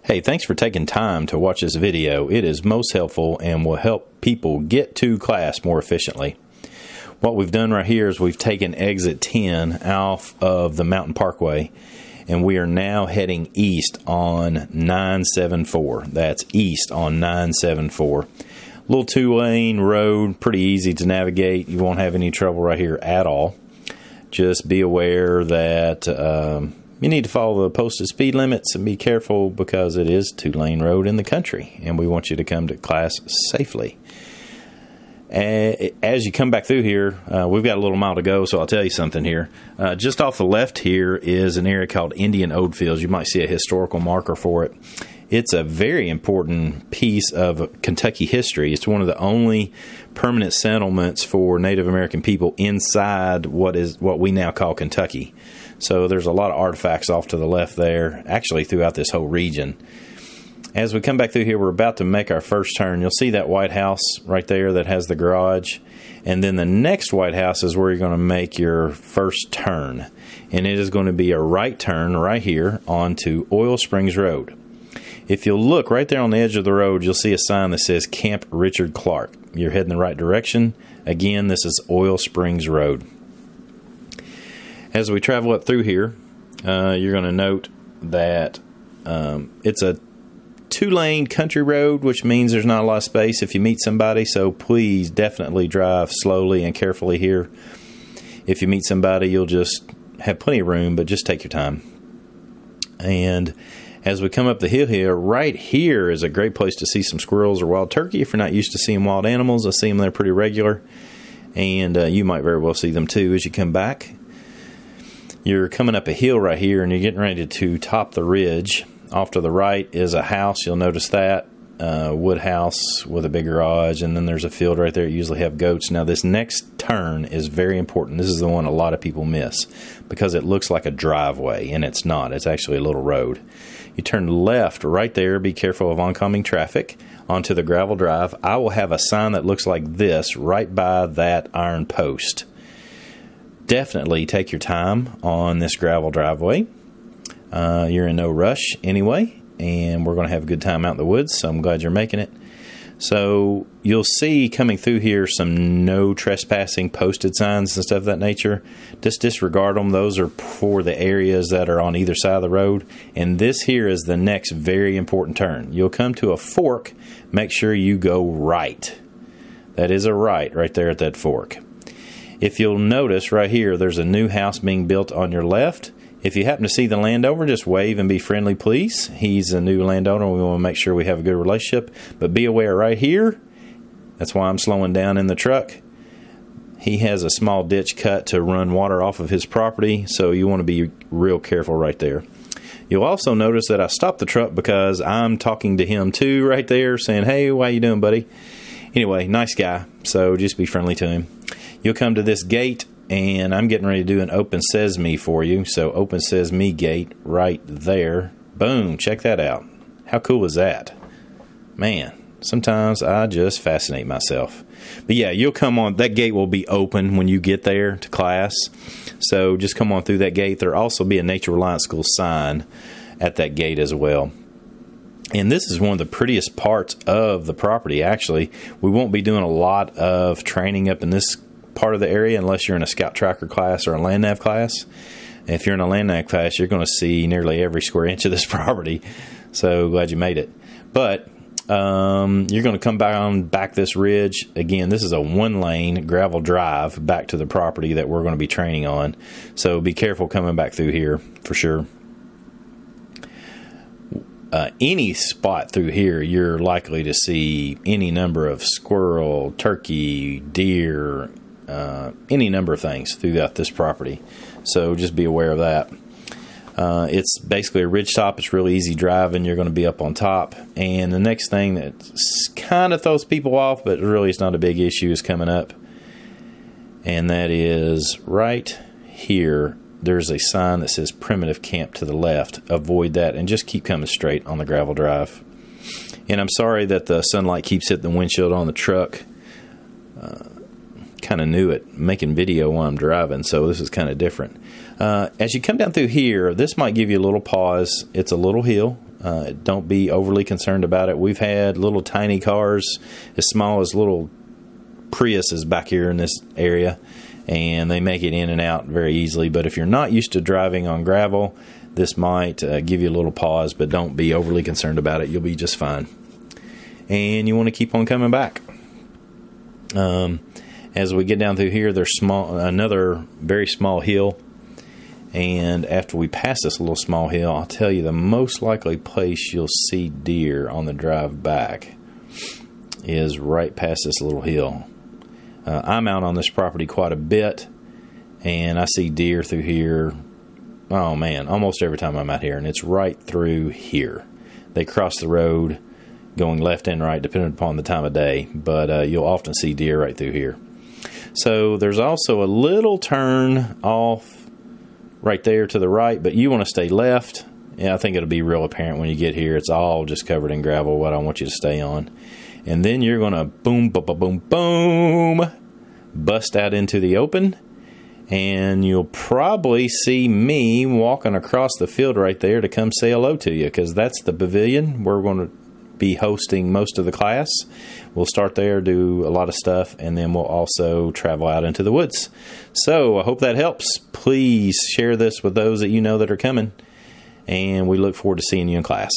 Hey, thanks for taking time to watch this video. It is most helpful and will help people get to class more efficiently. What we've done right here is we've taken exit 10 off of the Mountain Parkway, and we are now heading east on 974. That's east on 974. Little two-lane road, pretty easy to navigate. You won't have any trouble right here at all. Just be aware that you need to follow the posted speed limits and be careful because it is a two-lane road in the country, and we want you to come to class safely. As you come back through here, we've got a little mile to go, so I'll tell you something here. Just off the left here is an area called Indian Ode Fields. You might see a historical marker for it. It's a very important piece of Kentucky history. It's one of the only permanent settlements for Native American people inside what we now call Kentucky. So there's a lot of artifacts off to the left there, actually throughout this whole region. As we come back through here, we're about to make our first turn. You'll see that white house right there that has the garage. And then the next white house is where you're going to make your first turn. And it is going to be a right turn right here onto Oil Springs Road. If you'll look right there on the edge of the road, you'll see a sign that says Camp Richard Clark. You're heading the right direction. Again, this is Oil Springs Road. As we travel up through here, you're going to note that it's a two-lane country road, which means there's not a lot of space if you meet somebody, so please definitely drive slowly and carefully here. If you meet somebody, you'll just have plenty of room, but just take your time. And as we come up the hill here, right here is a great place to see some squirrels or wild turkey. If you're not used to seeing wild animals, I see them there pretty regular, and you might very well see them too as you come back. You're coming up a hill right here, and you're getting ready to top the ridge. Off to the right is a house. You'll notice that wood house with a big garage, and then there's a field right there. You usually have goats. Now this next turn is very important. This is the one a lot of people miss because it looks like a driveway, and it's not. It's actually a little road. You turn left right there. Be careful of oncoming traffic onto the gravel drive. I will have a sign that looks like this right by that iron post. Definitely take your time on this gravel driveway. You're in no rush anyway, and we're going to have a good time out in the woods, so I'm glad you're making it. So you'll see coming through here some no trespassing posted signs and stuff of that nature. Just disregard them. Those are for the areas that are on either side of the road. And this here is the next very important turn. You'll come to a fork. Make sure you go right. That is a right there at that fork. If you'll notice right here, there's a new house being built on your left. If you happen to see the landowner, just wave and be friendly, please. He's a new landowner. We want to make sure we have a good relationship. But be aware right here, that's why I'm slowing down in the truck. He has a small ditch cut to run water off of his property, so you want to be real careful right there. You'll also notice that I stopped the truck because I'm talking to him too right there, saying, hey, how you doing, buddy? Anyway, nice guy, so just be friendly to him. You'll come to this gate, and I'm getting ready to do an open sesame for you. So open sesame gate right there. Boom, check that out. How cool is that? Man, sometimes I just fascinate myself. But yeah, you'll come on. That gate will be open when you get there to class. So just come on through that gate. There'll also be a Nature Reliance School sign at that gate as well. And this is one of the prettiest parts of the property, actually. We won't be doing a lot of training up in this part of the area unless you're in a scout tracker class or a land nav class. And if you're in a land nav class, you're going to see nearly every square inch of this property. So glad you made it. But you're going to come back this ridge. Again, this is a one-lane gravel drive back to the property that we're going to be training on. So be careful coming back through here for sure. Any spot through here, you're likely to see any number of squirrel, turkey, deer, any number of things throughout this property. So just be aware of that. It's basically a ridge top. It's really easy driving. You're going to be up on top. And the next thing that kind of throws people off, but really it's not a big issue, is coming up. And that is right here. There's a sign that says Primitive Camp to the left. Avoid that and just keep coming straight on the gravel drive. And I'm sorry that the sunlight keeps hitting the windshield on the truck. Kind of new at making video while I'm driving, so this is kind of different. As you come down through here, this might give you a little pause. It's a little hill. Don't be overly concerned about it. We've had little tiny cars as small as little Priuses back here in this area, and they make it in and out very easily. But if you're not used to driving on gravel, this might give you a little pause, but don't be overly concerned about it. You'll be just fine. And you want to keep on coming back. As we get down through here, there's another very small hill. And after we pass this little small hill, I'll tell you the most likely place you'll see deer on the drive back is right past this little hill. I'm out on this property quite a bit, and I see deer through here, oh man, almost every time I'm out here, and it's right through here. They cross the road going left and right depending upon the time of day, but you'll often see deer right through here. So there's also a little turn off right there to the right, but you want to stay left. Yeah, I think it'll be real apparent when you get here. It's all just covered in gravel, what I want you to stay on. And then you're going to boom, boom, boom, boom, boom, bust out into the open. And you'll probably see me walking across the field right there to come say hello to you, because that's the pavilion. We're going to be hosting most of the class. We'll start there, do a lot of stuff, and then we'll also travel out into the woods. So I hope that helps. Please share this with those that you know that are coming, and we look forward to seeing you in class.